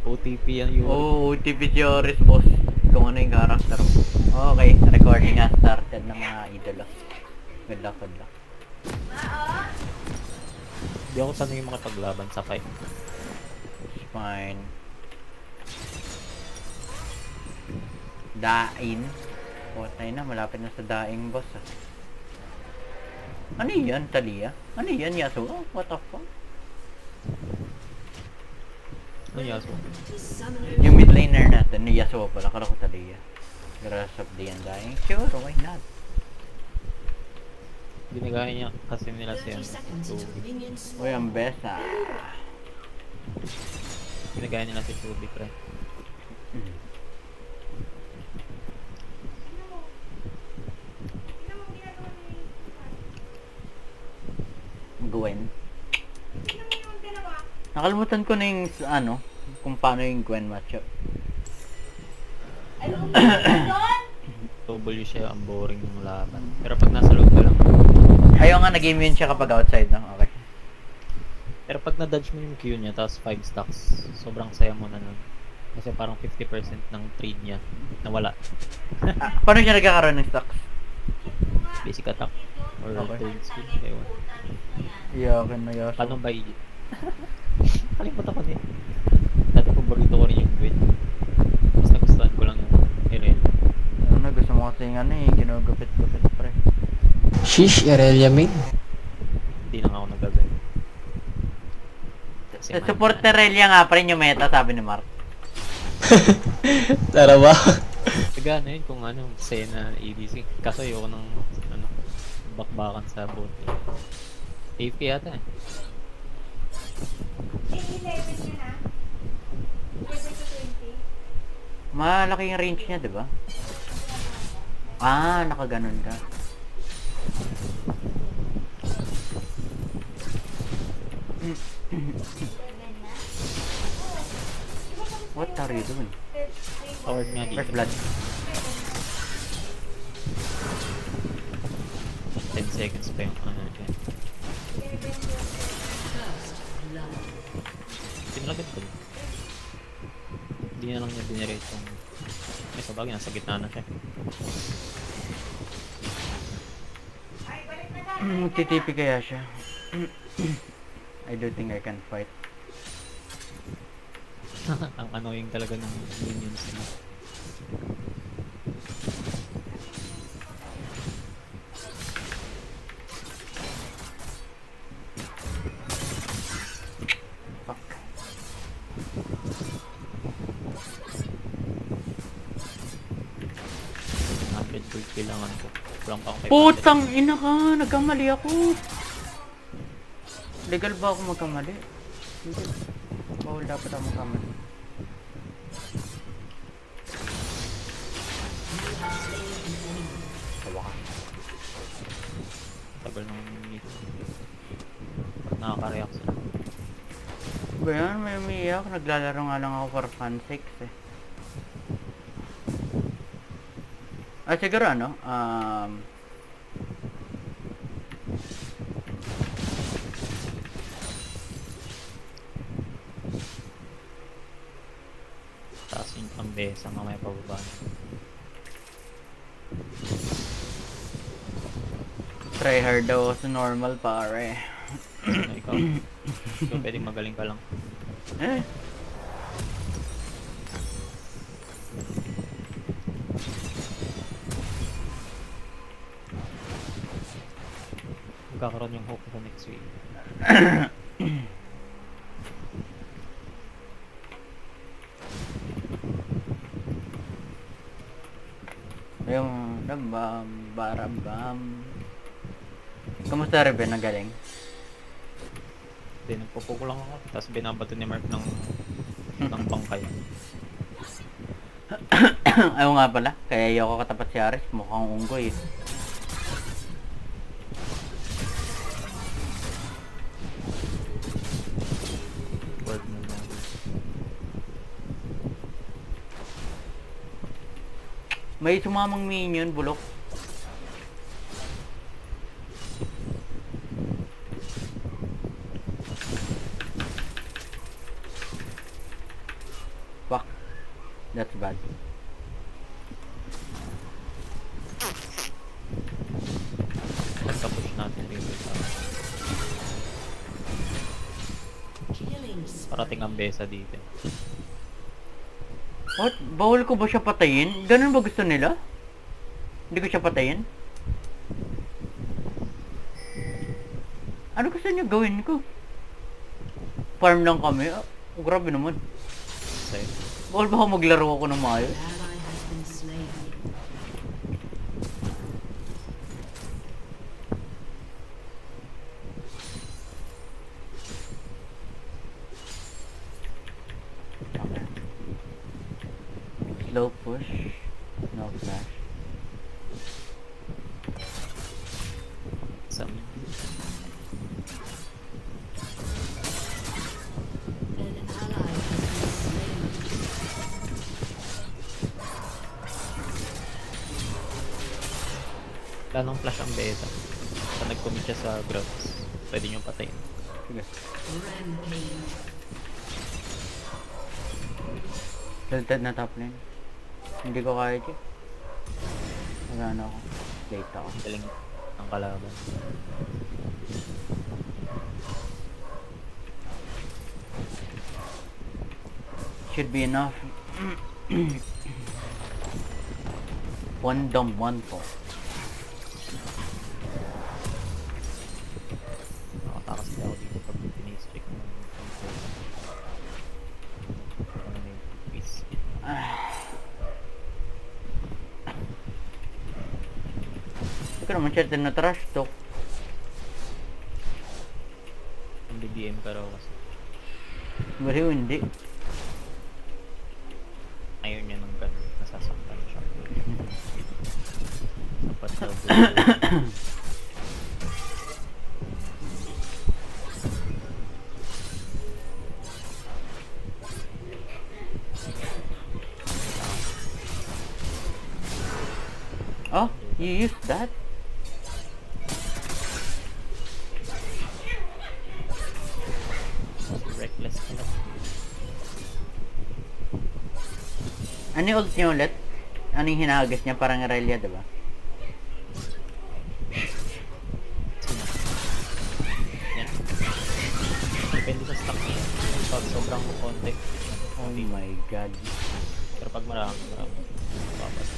OTP yan yun. Oo, OTP si Oris, boss. Kung ano yung character mo. Okay, recording has started ng mga idolo. Good luck, good luck. Hindi ako sanay yung makipaglaban sa fight. It's fine. Dain. Patay na, malapit na sa daing, boss. Ah. Ano yan, Talia? Ano yan, Yasuo? What the fuck? Ano Yasuo? Yung mid laner natin, ni Yasuo pala, kala ko Talia. Grass of the Undying. Sure, why not? Ginagaya niya kasi nila siya. So, Uy, ang best ah. ginagaya nila si Tubi, pre. Gwen. Nakalimutan ko na yung ano, kung paano yung Gwen matchup. W siya, ang boring ng laban. Pero pag nasa loob ka lang. Ayaw nga, nag-immune siya kapag outside, no? Okay. Pero pag na-dodge mo yung Q niya, tapos 5 stacks, sobrang saya mo na nun. Kasi parang 50% ng trade niya nawala. Paano siya nagkakaroon ng stocks? Basic attack. Or Okay. trade speed. Ewan. Iyakin na Yasuo. Paano ba i- Kalimutan ko niya. Dati paborito ko rin yung Gwen. Mas nagustuhan ko lang yung Irene. Ano na, gusto mo kasi yung ano eh, ginugupit-gupit pre. Shish, Irelia main. Hindi lang ako nagagan. Sa support Terraria nga pa rin yung meta, sabi ni Mark. Tara ba? Gana yun kung ano, Sena, ADC. Kaso ayoko ng ano, bakbakan sa bot. AFK yata eh. Malaki yung range niya, di ba? Ah, nakaganon ka. What are you doing? Forward nga dito. First blood. 10 seconds pa yung ano dyan. Pinalagad ko. Hindi na lang niya dinirate yung... May sabagay, nasa gitna na siya. TTP kaya siya. I don't think I can fight. Ang annoying talaga ng minions niya. Fuck. Hundred gold kailangan ko. Kulang pa ako kay Putang ina ka! Nagkamali ako! Legal ba ako magkamali? Hindi. Bawal dapat ako magkamali. Tawa ka. Tagal ng minute. Ba't nakaka-react sila? Ba yan? May umiiyak. Naglalaro nga lang ako for fun sakes eh. Siguro ano? Taas yung pambesa, mamaya pababa. Try hard daw sa normal pare. Ano ikaw? So, pwedeng magaling ka lang. Eh. Magkakaroon yung hope sa next week. Yung bam barabam. Kamusta Reben? Nagaling? Then, nagpupuko lang ako. Tapos binabato ni Mark ng bangkay. Ayaw nga pala. Kaya ayoko katapat si Aris. Mukhang unggoy eh. Word mo na. May sumamang minion, bulok. That's bad. Pagka-push natin dito sa parating ang besa dito. What? Bawal ko ba siya patayin? Ganun ba gusto nila? Hindi ko siya patayin? Ano gusto niyo gawin ko? Farm lang kami? Ah, grabe naman. Sa'yo. Bawal ba ako maglaro ako ng maayos? Okay. Slow push. No flash. Sa Planong flash ang beta. Sa nag-commit siya sa grabs, pwede nyo patayin. Sige. Tilted na top lane. Hindi ko kaya check. Wala na ako. Late ako. Ang galing ang kalaban. Should be enough. One dumb, one po. Nakatakas na ako dito pag pinistrick ng ano yung piece. Hindi ko naman siya na trash talk. Ang BBM ka raw kasi. Baliw hindi. Ayaw niya ng ganun. Nasasaktan siya. Sapat daw. Oh, you used that? Reckless pala. Ano yung ult niya ulit? Ano yung hinahagas niya? Parang Aurelia, diba? Sino? Yan. Depende sa stock niya. Pag sobrang konti. Oh my god. Pero pag marami. Papas.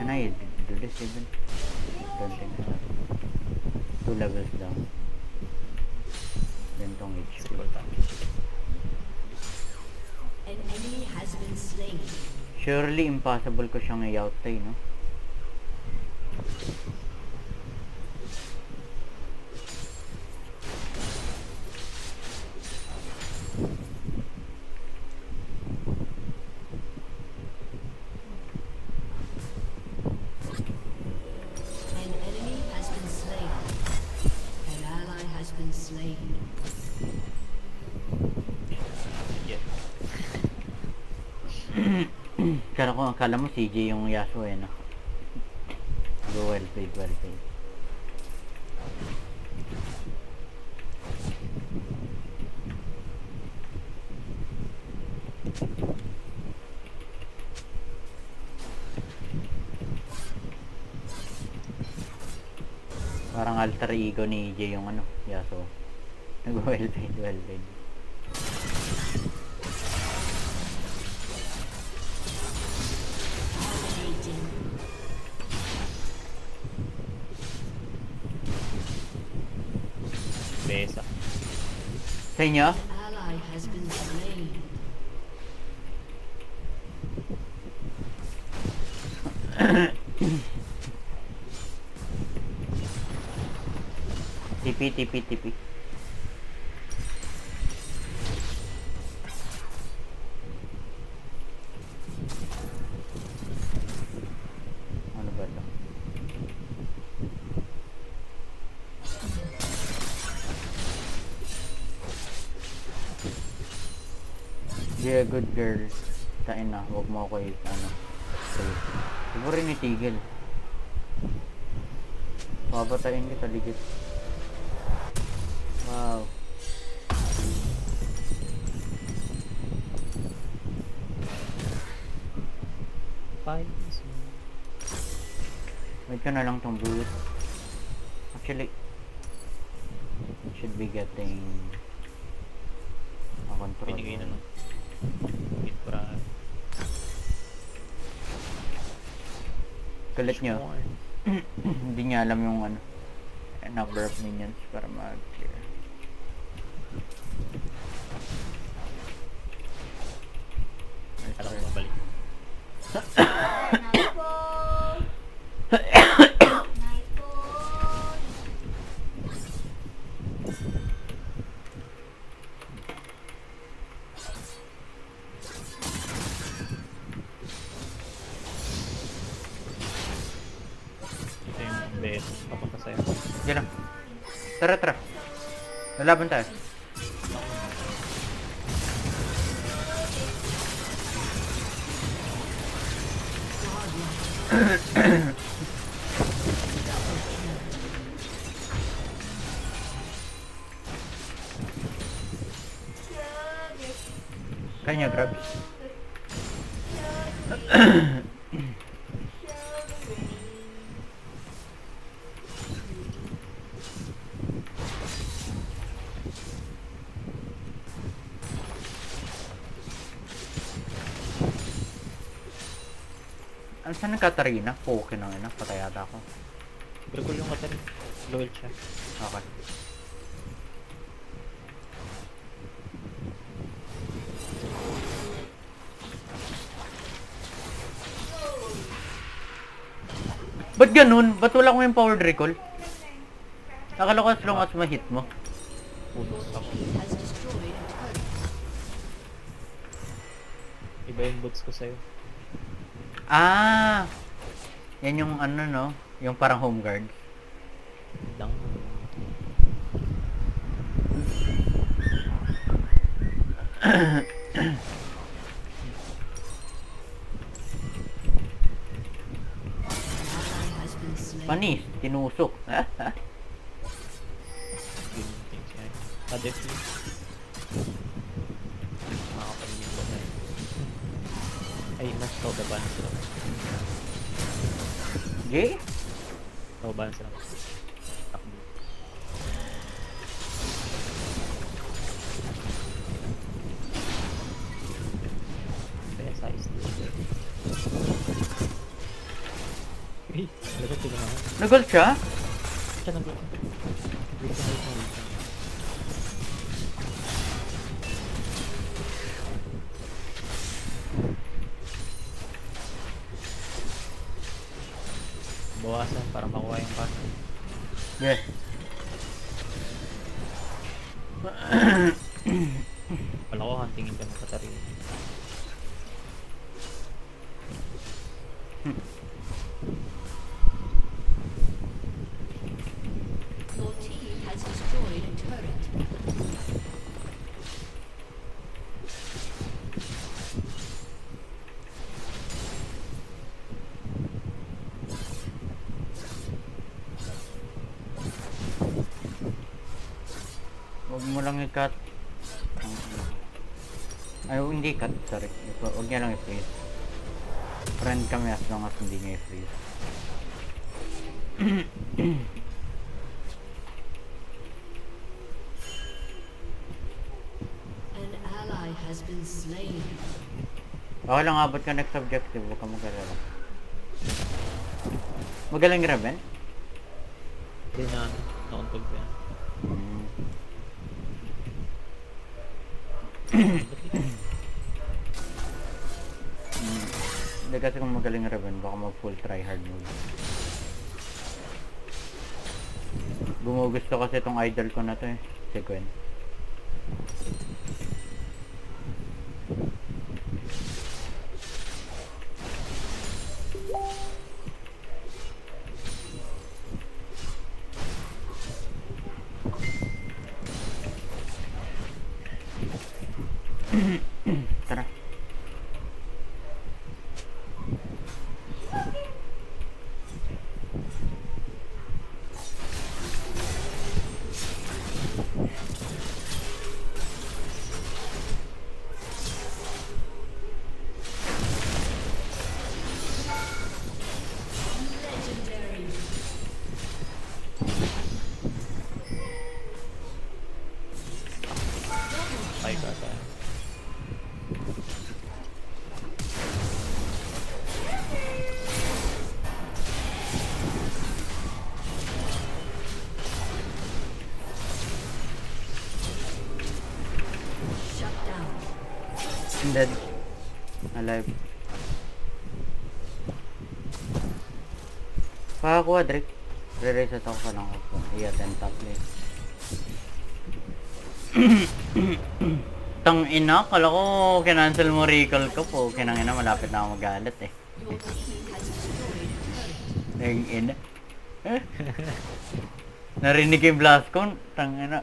Can I do this even? Don't think so. 2 levels down. Gantong HP. Siguro tayo. An enemy has been slain. Surely impossible ko siyang i-outtay, no? An enemy has been slain. An ally has been slain. Yeah. Kala ko, akala mo CJ yung Yasuo eh, no? Go well played, well played. Parang alter ego ni EJ yung ano, Yasuo. Nag well played, well played. Dominating. Besa. Sa inyo? An ally has been slain. TP. Ano ba ito? Be a good girl. Tain na, huwag mo ako ano. Siguro rin itigil. Papatayin kita ligit. Wow. Pines. Wait ko na lang tong boost. Actually, it should be getting a control. Binigay na nung hit para Kulit nyo. Hindi niya alam yung ano, number of minions para mag-clear. Alam ko mabalik. Ito yung bet. Papunta sa'yo. Sige lang. Tara, tara. Lalaban tayo. Kanya grabs. Ano saan ang Katarina? Okay na ina, patay ata ako. Gragol yung Katarina. Loyal siya. Okay. Ba't ganun? Ba't wala ko yung powered recall? Akala ko as long as ma-hit mo. Pulos ako. Has destroyed a turret. Iba yung boots ko sa'yo. Ah! Yan yung ano no? Yung parang home guard. Lang. Ally has been slain. Panis, tinusok. Yun yung things niya. Defuse. Makakapanin ko tayo. Ay, mas taugaban sila. Jay? Taugaban sila. Takbo. Kaya size dito. Hey, lagot ko naman. Nagol siya? Siya nag-go. Wait ka. Bawasan para makuha yung pass. Yes. Wala ko huntingin ka ng Katarina. Your team has destroyed a turret. Huwag mo lang i-cut. Ay, hindi cut. Sorry. Huwag niya lang i-freeze. Friend kami as long as hindi niya i-freeze. An ally has been slain. Okay lang, abot ka next objective. Huwag ka mag-alala. Magaling Raven? Hindi na nauntog ko yan. Hindi kasi kung magaling Raven, baka mag full tryhard mode. Gumugusto kasi itong idol ko na to eh. Si Gwen. Tara. Patay ka tayo. Shut down. I'm dead. Alive. Pakakuha, Drake. Re-reset ako sa lang ako. I-attend top lane. Tang ina, kala ko kinancel mo recall ko po. Kinang ina, malapit na ako magalit eh. Your team has destroyed a turret. Ang ina. Narinig yung blast ko. Tang ina.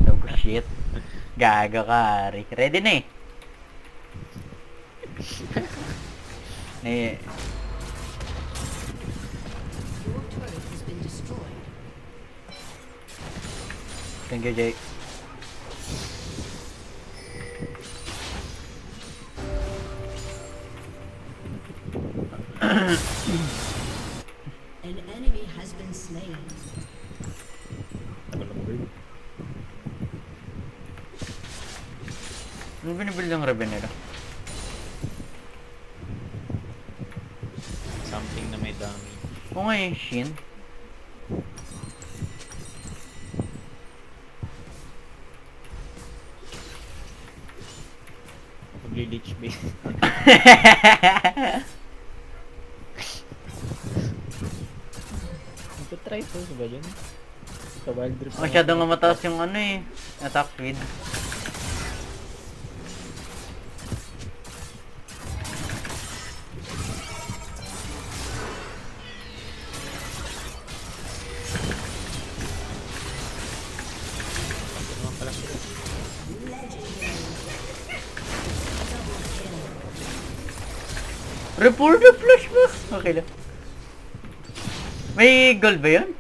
Sabi ko, shit. Gaga ka, Rick. Ready na eh. Eh, Your turret has been destroyed. thank you, Jake. An enemy has been slain. Tagal ng bird. Ano binibuild yung Raven nila? Something na may damage. Oo nga yung Shin. Magli-leech base. Magta-try to, ba dyan? Sa wild drip. Masyadong mataas yung ano eh. Attack speed. Ano pala sila? Report the flash mo! Okay lang. May gold ba yun?